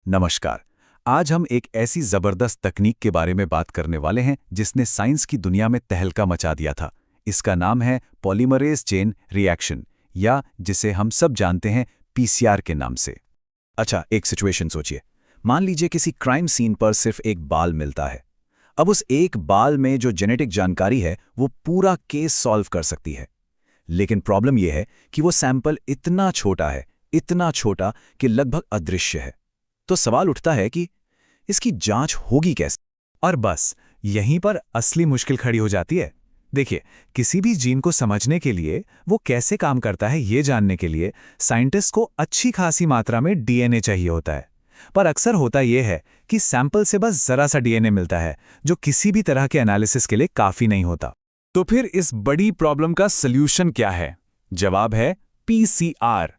नमस्कार। आज हम एक ऐसी जबरदस्त तकनीक के बारे में बात करने वाले हैं जिसने साइंस की दुनिया में तहलका मचा दिया था। इसका नाम है पॉलीमरेज चेन रिएक्शन, या जिसे हम सब जानते हैं पीसीआर के नाम से। अच्छा, एक सिचुएशन सोचिए। मान लीजिए किसी क्राइम सीन पर सिर्फ एक बाल मिलता है। अब उस एक बाल में जो जेनेटिक जानकारी है वो पूरा केस सॉल्व कर सकती है। लेकिन प्रॉब्लम यह है कि वो सैंपल इतना छोटा है, इतना छोटा कि लगभग अदृश्य है। तो सवाल उठता है कि इसकी जांच होगी कैसे? और बस यहीं पर असली मुश्किल खड़ी हो जाती है। देखिए, किसी भी जीन को समझने के लिए, वो कैसे काम करता है ये जानने के लिए साइंटिस्ट को अच्छी खासी मात्रा में डीएनए चाहिए होता है। पर अक्सर होता यह है कि सैंपल से बस जरा सा डीएनए मिलता है, जो किसी भी तरह के एनालिसिस के लिए काफी नहीं होता। तो फिर इस बड़ी प्रॉब्लम का सल्यूशन क्या है? जवाब है पीसीआर।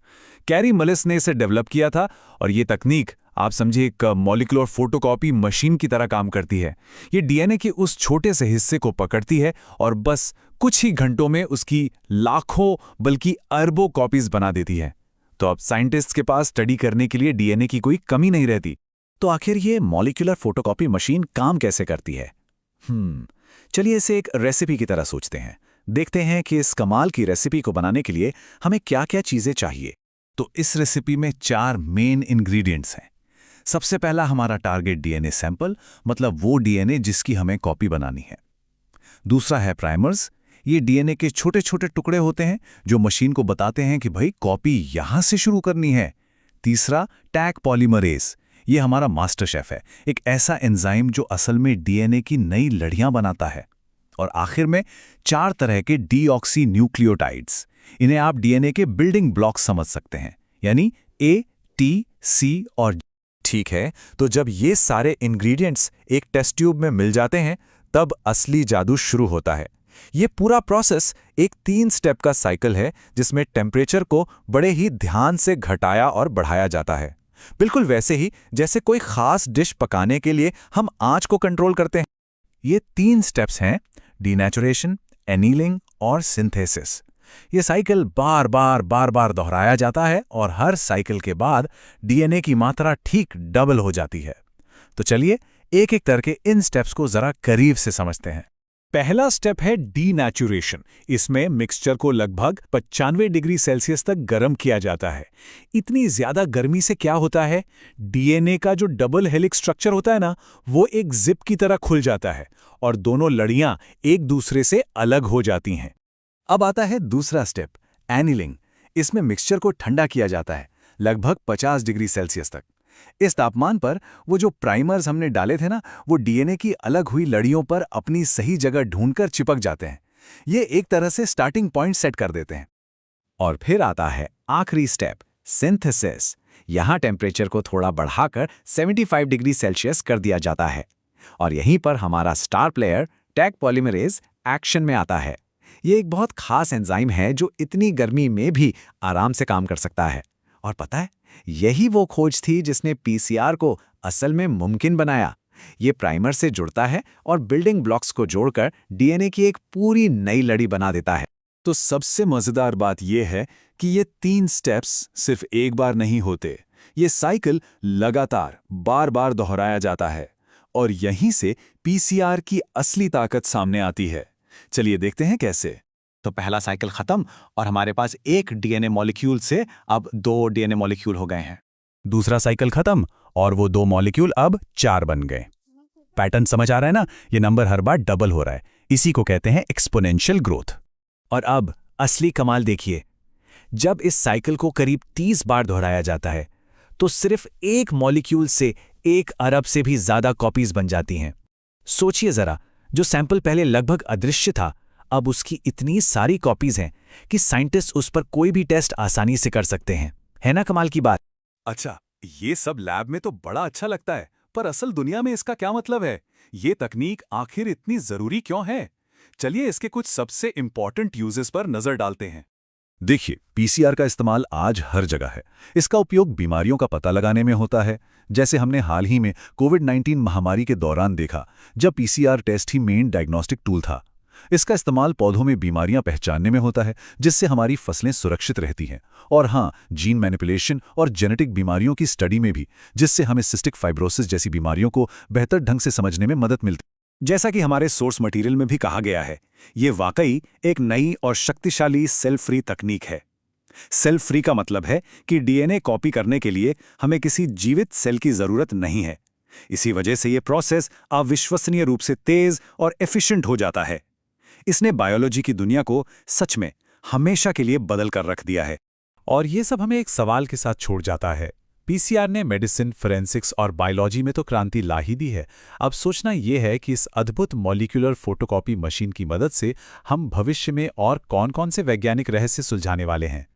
कैरी मलिस ने इसे डेवलप किया था और ये तकनीक आप समझिए एक मॉलिक्यूलर फोटोकॉपी मशीन की तरह काम करती है। ये डीएनए के उस छोटे से हिस्से को पकड़ती है और बस कुछ ही घंटों में उसकी लाखों बल्कि अरबों कॉपीज बना देती है। तो अब साइंटिस्ट्स के पास स्टडी करने के लिए डीएनए की कोई कमी नहीं रहती। तो आखिर ये मॉलिक्यूलर फोटोकॉपी मशीन काम कैसे करती है? चलिए इसे एक रेसिपी की तरह सोचते हैं। देखते हैं कि इस कमाल की रेसिपी को बनाने के लिए हमें क्या-क्या चीजें चाहिए। तो इस रेसिपी में 4 मेन इंग्रेडिएंट्स हैं। सबसे पहला हमारा टारगेट डीएनए सैंपल, मतलब वो डीएनए जिसकी हमें कॉपी बनानी है। दूसरा है प्राइमर्स। ये डीएनए के छोटे छोटे टुकड़े होते हैं जो मशीन को बताते हैं कि भाई कॉपी यहां से शुरू करनी है। तीसरा टैग पॉलीमरेज। ये हमारा मास्टर शेफ है, एक ऐसा एंजाइम जो असल में डीएनए की नई लड़ियां बनाता है। और आखिर में 4 तरह के डीऑक्सी न्यूक्लियोटाइड्स। इन्हें आप डीएनए के बिल्डिंग ब्लॉक्स समझ सकते हैं, यानी ए, टी, सी और। ठीक है, तो जब ये सारे इंग्रेडिएंट्स एक टेस्ट ट्यूब में मिल जाते हैं तब असली जादू शुरू होता है। ये पूरा प्रोसेस एक 3 स्टेप का साइकिल है जिसमें टेम्परेचर को बड़े ही ध्यान से घटाया और बढ़ाया जाता है। बिल्कुल वैसे ही जैसे कोई खास डिश पकाने के लिए हम आंच को कंट्रोल करते हैं। ये 3 स्टेप्स हैं: डीनेचुरेशन, एनीलिंग और सिंथेसिस। ये साइकिल बार बार दोहराया जाता है और हर साइकिल के बाद डीएनए की मात्रा ठीक डबल हो जाती है। तो चलिए एक एक करके इन स्टेप्स को जरा करीब से समझते हैं। पहला स्टेप है डीनेचुरेशन। इसमें मिक्सचर को लगभग 95 डिग्री सेल्सियस तक गर्म किया जाता है। इतनी ज्यादा गर्मी से क्या होता है, डीएनए का जो डबल हेलिक्स स्ट्रक्चर होता है ना, वो एक जिप की तरह खुल जाता है और दोनों लड़ियां एक दूसरे से अलग हो जाती हैं। अब आता है दूसरा स्टेप, एनीलिंग। इसमें मिक्सचर को ठंडा किया जाता है, लगभग 50 डिग्री सेल्सियस तक। इस तापमान पर वो जो प्राइमर्स हमने डाले थे ना, वो डीएनए की अलग हुई लड़ियों पर अपनी सही जगह ढूंढकर चिपक जाते हैं। ये एक तरह से स्टार्टिंग पॉइंट सेट कर देते हैं। और फिर आता है आखिरी स्टेप, सिंथेसिस। यहाँ टेम्परेचर को थोड़ा बढ़ाकर 75 डिग्री सेल्सियस कर दिया जाता है। और यहीं पर हमारा star player tag polymerase action में आता है। ये एक बहुत खास एंजाइम है जो इतनी गर्मी में भी आराम से काम कर सकता है। और पता है, यही वो खोज थी जिसने पीसीआर को असल में मुमकिन बनाया। ये प्राइमर से जुड़ता है और बिल्डिंग ब्लॉक्स को जोड़कर डीएनए की एक पूरी नई लड़ी बना देता है। तो सबसे मजेदार बात यह है कि ये 3 स्टेप्स सिर्फ एक बार नहीं होते। ये साइकिल लगातार बार बार दोहराया जाता है और यहीं से पीसीआर की असली ताकत सामने आती है। चलिए देखते हैं कैसे। तो पहला साइकिल खत्म और हमारे पास एक डीएनए मॉलिक्यूल से अब 2 डीएनए मॉलिक्यूल हो गए हैं। दूसरा साइकिल खत्म और वो 2 मॉलिक्यूल अब 4 बन गए। पैटर्न समझ आ रहा है ना? ये नंबर हर बार डबल हो रहा है। इसी को कहते हैं एक्सपोनेंशियल ग्रोथ। और अब असली कमाल देखिए। जब इस साइकिल को करीब 30 बार दोहराया जाता है तो सिर्फ एक मॉलिक्यूल से 1 अरब से भी ज्यादा कॉपीज बन जाती हैं। सोचिए जरा, जो सैंपल पहले लगभग अदृश्य था, अब उसकी इतनी सारी कॉपीज हैं कि साइंटिस्ट उस पर कोई भी टेस्ट आसानी से कर सकते हैं। है ना कमाल की बात? अच्छा, ये सब लैब में तो बड़ा अच्छा लगता है, पर असल दुनिया में इसका क्या मतलब है? ये तकनीक आखिर इतनी जरूरी क्यों है? चलिए इसके कुछ सबसे इंपॉर्टेंट यूजेस पर नजर डालते हैं। देखिए, पीसीआर का इस्तेमाल आज हर जगह है। इसका उपयोग बीमारियों का पता लगाने में होता है, जैसे हमने हाल ही में कोविड-19 महामारी के दौरान देखा, जब पीसीआर टेस्ट ही मेन डायग्नोस्टिक टूल था। इसका इस्तेमाल पौधों में बीमारियां पहचानने में होता है, जिससे हमारी फसलें सुरक्षित रहती हैं। और हाँ, जीन मैनिपुलेशन और जेनेटिक बीमारियों की स्टडी में भी, जिससे हमें सिस्टिक फाइब्रोसिस जैसी बीमारियों को बेहतर ढंग से समझने में मदद मिलती है। जैसा कि हमारे सोर्स मटेरियल में भी कहा गया है, ये वाकई एक नई और शक्तिशाली सेल फ्री तकनीक है। सेल फ्री का मतलब है कि डीएनए कॉपी करने के लिए हमें किसी जीवित सेल की जरूरत नहीं है। इसी वजह से ये प्रोसेस अविश्वसनीय रूप से तेज और एफिशिएंट हो जाता है। इसने बायोलॉजी की दुनिया को सच में हमेशा के लिए बदल कर रख दिया है। और ये सब हमें एक सवाल के साथ छोड़ जाता है। पीसीआर ने मेडिसिन, फोरेंसिक्स और बायोलॉजी में तो क्रांति ला ही दी है। अब सोचना ये है कि इस अद्भुत मॉलिक्यूलर फोटोकॉपी मशीन की मदद से हम भविष्य में और कौन-कौन से वैज्ञानिक रहस्य सुलझाने वाले हैं।